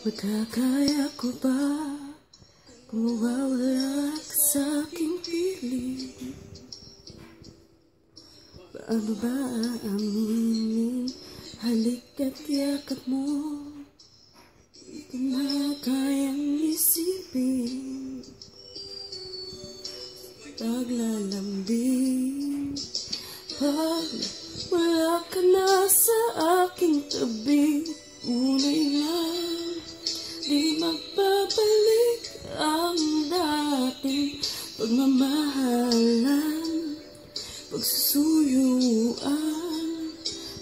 Magkakaya ko ba kung mawawala ka sa aking piling? Paano ba aaminin? Halik at yakap mo, di ko na kayang isipin. Paglalambing, pag wala ka na sa aking tabi, unay lang, di magbabalik ang dating pagmamahalan, pagsusuyuan,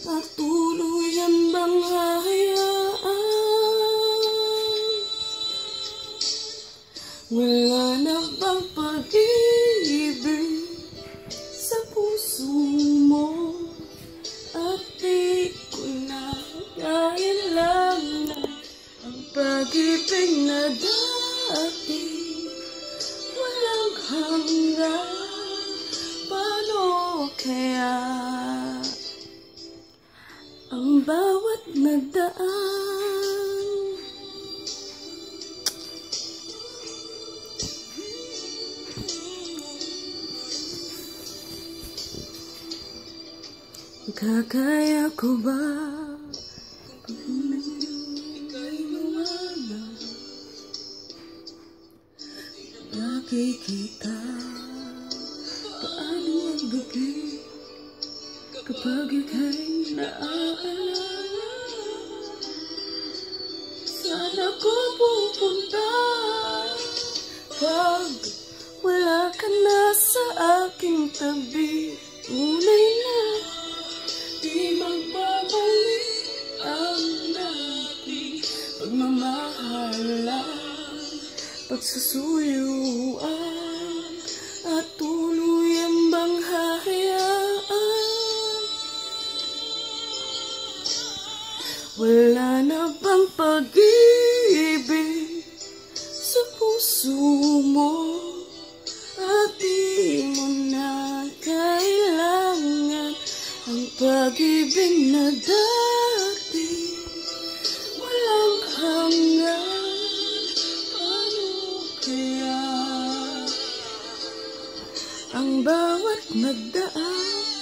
at tuluyan bang hahayaan? Wala na bang pag-ibig sa puso mo? At di ko na kailangan ang pag-ibig na dati walang hanggan. Paano kaya ang bawat nagdaan? Kakaya ko ba kung ika'y mawala? Nakikita paano ang gabi kapag ika'y naaalala? Saan ako pupunta pag wala ka na sa aking tabi? Unay na, di magbabalik ang dating pagmamahalan, pagsusuyuan, at tuluyan bang hahayaan? Wala na bang pag-ibig sa puso mo? At di mo na kailangan ang pag-ibig na dati walang hanggan. Paano kaya ang bawat nagdaan?